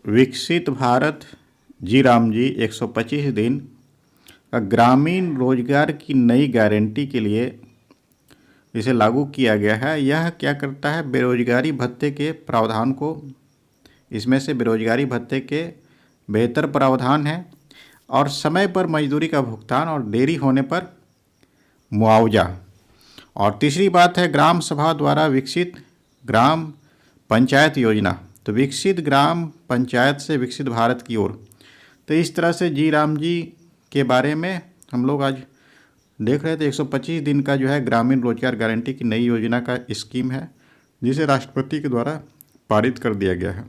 विकसित भारत जी राम जी 125 दिन का ग्रामीण रोजगार की नई गारंटी के लिए इसे लागू किया गया है। यह क्या करता है, बेरोजगारी भत्ते के प्रावधान को, इसमें से बेरोजगारी भत्ते के बेहतर प्रावधान है और समय पर मजदूरी का भुगतान और देरी होने पर मुआवजा। और तीसरी बात है ग्राम सभा द्वारा विकसित ग्राम पंचायत योजना। तो विकसित ग्राम पंचायत से विकसित भारत की ओर। तो इस तरह से जी राम जी के बारे में हम लोग आज देख रहे थे। 125 दिन का जो है ग्रामीण रोजगार गारंटी की नई योजना का स्कीम है, जिसे राष्ट्रपति के द्वारा पारित कर दिया गया है।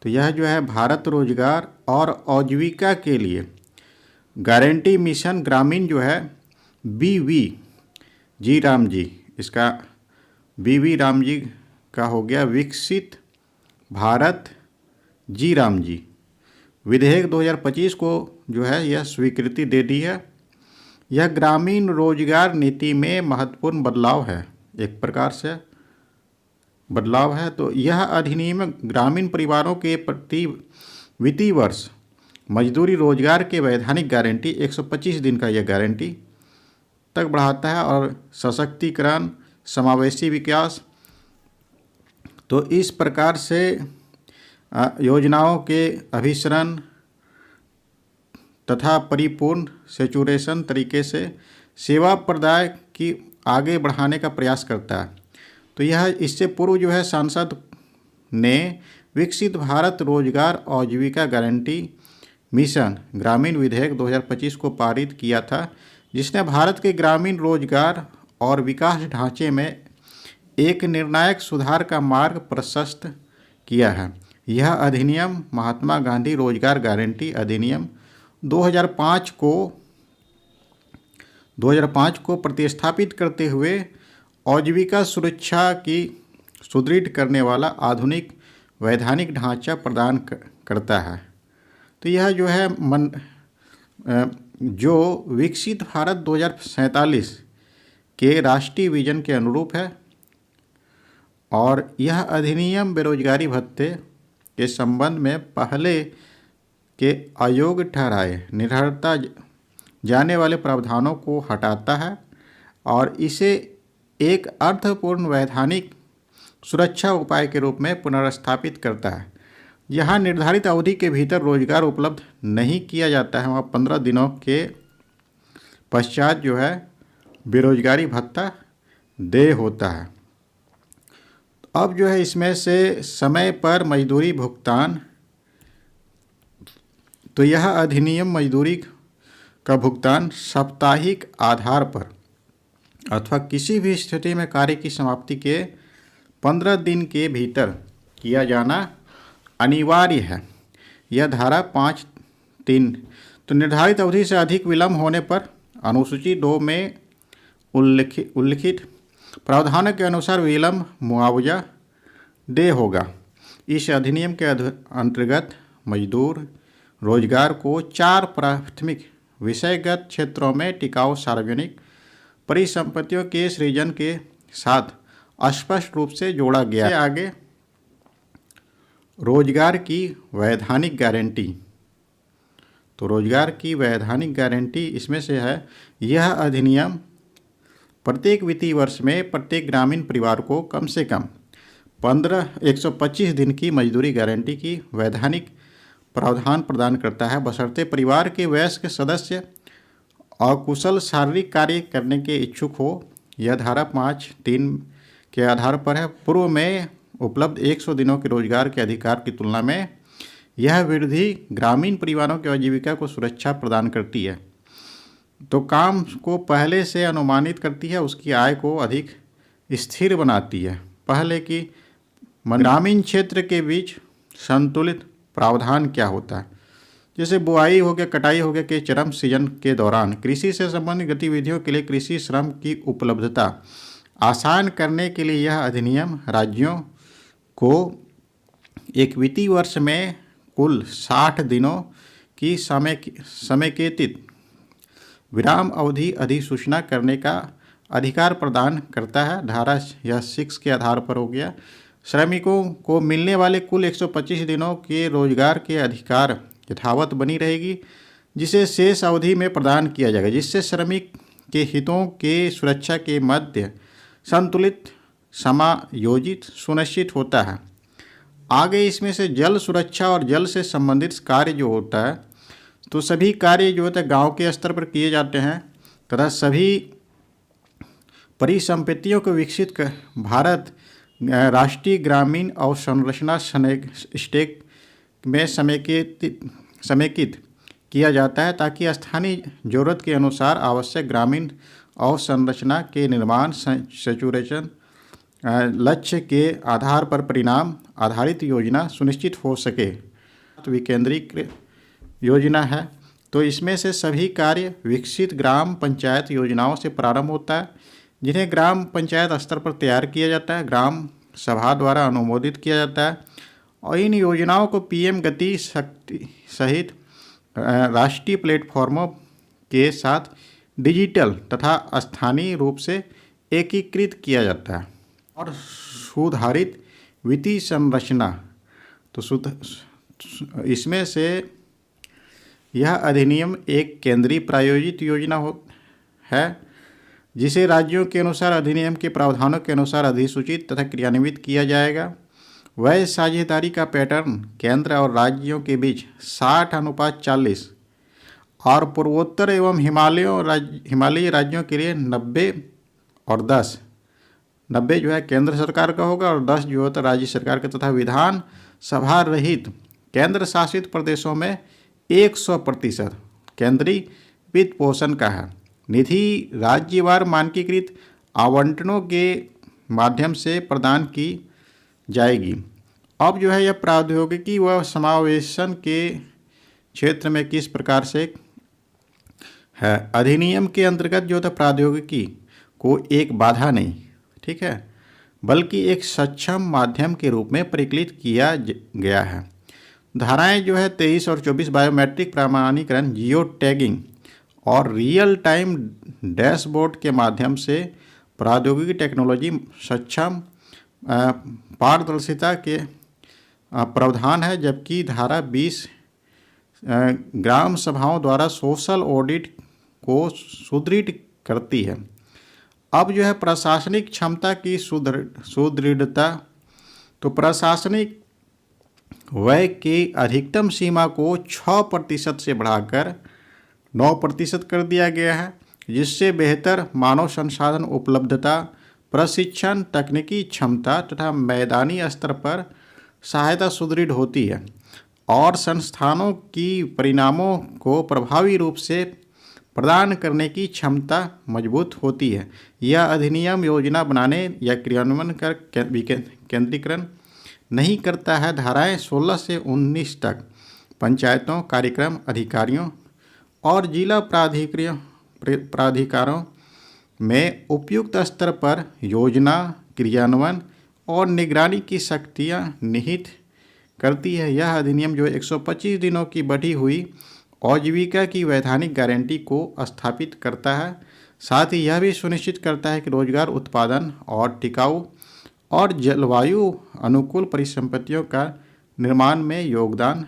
तो यह जो है भारत रोजगार और आजीविका के लिए गारंटी मिशन ग्रामीण जो है बीवी जी राम जी, इसका बीवी राम जी का हो गया विकसित भारत जी राम जी विधेयक 2025 को जो है यह स्वीकृति दे दी है। यह ग्रामीण रोजगार नीति में महत्वपूर्ण बदलाव है, एक प्रकार से बदलाव है। तो यह अधिनियम ग्रामीण परिवारों के प्रति वित्तीय वर्ष मजदूरी रोजगार के वैधानिक गारंटी 125 दिन का यह गारंटी तक बढ़ाता है और सशक्तिकरण, समावेशी विकास। तो इस प्रकार से योजनाओं के अभिसरण तथा परिपूर्ण सेचुरेशन तरीके से सेवा प्रदाय की आगे बढ़ाने का प्रयास करता है। तो यह इससे पूर्व जो है सांसद ने विकसित भारत रोजगार आजीविका गारंटी मिशन ग्रामीण विधेयक 2025 को पारित किया था, जिसने भारत के ग्रामीण रोजगार और विकास ढांचे में एक निर्णायक सुधार का मार्ग प्रशस्त किया है। यह अधिनियम महात्मा गांधी रोजगार गारंटी अधिनियम 2005 को प्रतिस्थापित करते हुए आजीविका सुरक्षा की सुदृढ़ करने वाला आधुनिक वैधानिक ढांचा प्रदान करता है। तो यह जो है जो विकसित भारत 2047 के राष्ट्रीय विजन के अनुरूप है और यह अधिनियम बेरोजगारी भत्ते के संबंध में पहले के अयोग्य ठहराए निर्धारिता जाने वाले प्रावधानों को हटाता है और इसे एक अर्थपूर्ण वैधानिक सुरक्षा उपाय के रूप में पुनर्स्थापित करता है। यहाँ निर्धारित अवधि के भीतर रोजगार उपलब्ध नहीं किया जाता है, वहाँ 15 दिनों के पश्चात जो है बेरोजगारी भत्ता देय होता है। अब जो है इसमें से समय पर मजदूरी भुगतान। तो यह अधिनियम मजदूरी का भुगतान साप्ताहिक आधार पर अथवा किसी भी स्थिति में कार्य की समाप्ति के 15 दिन के भीतर किया जाना अनिवार्य है। यह धारा 5(3). तो निर्धारित अवधि से अधिक विलंब होने पर अनुसूची 2 में उल्लिखित प्रावधानों के अनुसार विलंब मुआवजा देय होगा। इस अधिनियम के अंतर्गत मजदूर रोजगार को 4 प्राथमिक विषयगत क्षेत्रों में टिकाऊ सार्वजनिक परिसंपत्तियों के सृजन के साथ स्पष्ट रूप से जोड़ा गया है। आगे रोजगार की वैधानिक गारंटी। तो रोजगार की वैधानिक गारंटी इसमें से है, यह अधिनियम प्रत्येक वित्तीय वर्ष में प्रत्येक ग्रामीण परिवार को कम से कम 125 दिन की मजदूरी गारंटी की वैधानिक प्रावधान प्रदान करता है, बशर्ते परिवार के वयस्क सदस्य अकुशल शारीरिक कार्य करने के इच्छुक हो। यह धारा 5(3) के आधार पर है। पूर्व में उपलब्ध 100 दिनों के रोजगार के अधिकार की तुलना में यह वृद्धि ग्रामीण परिवारों की आजीविका को सुरक्षा प्रदान करती है। तो काम को पहले से अनुमानित करती है, उसकी आय को अधिक स्थिर बनाती है। पहले की ग्रामीण क्षेत्र के बीच संतुलित प्रावधान क्या होता है, जैसे बुआई हो गया, कटाई हो गया के चरम सीजन के दौरान कृषि से संबंधित गतिविधियों के लिए कृषि श्रम की उपलब्धता आसान करने के लिए यह अधिनियम राज्यों को एक वित्तीय वर्ष में कुल 60 दिनों की समेकित विराम अवधि अधिसूचना करने का अधिकार प्रदान करता है। धारा यह 6 के आधार पर हो गया। श्रमिकों को मिलने वाले कुल 125 दिनों के रोजगार के अधिकार यथावत बनी रहेगी, जिसे शेष अवधि में प्रदान किया जाएगा, जिससे श्रमिक के हितों के सुरक्षा के मध्य संतुलित समायोजित सुनिश्चित होता है। आगे इसमें से जल सुरक्षा और जल से संबंधित कार्य जो होता है, तो सभी कार्य जो होता है गांव के स्तर पर किए जाते हैं तथा सभी परिसंपत्तियों को विकसित कर भारत राष्ट्रीय ग्रामीण अवसंरचना स्टेक में समेकित किया जाता है, ताकि स्थानीय जरूरत के अनुसार आवश्यक ग्रामीण अवसंरचना के निर्माण सैचुरेशन लक्ष्य के आधार पर परिणाम आधारित योजना सुनिश्चित हो सके। तो विकेंद्रीकृत योजना है, तो इसमें से सभी कार्य विकसित ग्राम पंचायत योजनाओं से प्रारंभ होता है, जिन्हें ग्राम पंचायत स्तर पर तैयार किया जाता है, ग्राम सभा द्वारा अनुमोदित किया जाता है, और इन योजनाओं को पीएम गति शक्ति सहित राष्ट्रीय प्लेटफॉर्मों के साथ डिजिटल तथा स्थानीय रूप से एकीकृत किया जाता है। और सुधारित वित्तीय संरचना, तो इसमें से यह अधिनियम एक केंद्रीय प्रायोजित योजना है, जिसे राज्यों के अनुसार अधिनियम के प्रावधानों के अनुसार अधिसूचित तथा क्रियान्वित किया जाएगा। वह साझेदारी का पैटर्न केंद्र और राज्यों के बीच 60:40 और पूर्वोत्तर एवं हिमालयी राज्यों के लिए 90 और 10, 90 जो है केंद्र सरकार का होगा और 10 जो होता है राज्य सरकार का, तथा विधान सभा रहित केंद्र शासित प्रदेशों में 100% केंद्रीय वित्त पोषण का है। निधि राज्यवार मानकीकृत आवंटनों के माध्यम से प्रदान की जाएगी। अब जो है यह प्रौद्योगिकी व समावेशन के क्षेत्र में किस प्रकार से है। अधिनियम के अंतर्गत जो है प्रौद्योगिकी को एक बाधा नहीं, ठीक है, बल्कि एक सक्षम माध्यम के रूप में परिकलित किया गया है। धाराएं जो है 23 और 24 बायोमेट्रिक प्रमाणीकरण, जियो टैगिंग और रियल टाइम डैशबोर्ड के माध्यम से प्रौद्योगिकी टेक्नोलॉजी सक्षम पारदर्शिता के प्रावधान है, जबकि धारा 20 ग्राम सभाओं द्वारा सोशल ऑडिट को सुदृढ़ करती है। अब जो है प्रशासनिक क्षमता की सुदृढ़ता, तो प्रशासनिक व्यय की अधिकतम सीमा को 6% से बढ़ाकर 9% कर दिया गया है, जिससे बेहतर मानव संसाधन उपलब्धता, प्रशिक्षण, तकनीकी क्षमता तथा मैदानी स्तर पर सहायता सुदृढ़ होती है और संस्थानों की परिणामों को प्रभावी रूप से प्रदान करने की क्षमता मजबूत होती है। यह अधिनियम योजना बनाने या क्रियान्वयन कर केंद्रीकरण नहीं करता है। धाराएं 16 से 19 तक पंचायतों, कार्यक्रम अधिकारियों और जिला प्राधिकारों में उपयुक्त स्तर पर योजना क्रियान्वयन और निगरानी की शक्तियाँ निहित करती है। यह अधिनियम जो 125 दिनों की बढ़ी हुई आजीविका की वैधानिक गारंटी को स्थापित करता है। साथ ही यह भी सुनिश्चित करता है कि रोजगार उत्पादन और टिकाऊ और जलवायु अनुकूल परिसंपत्तियों का निर्माण में योगदान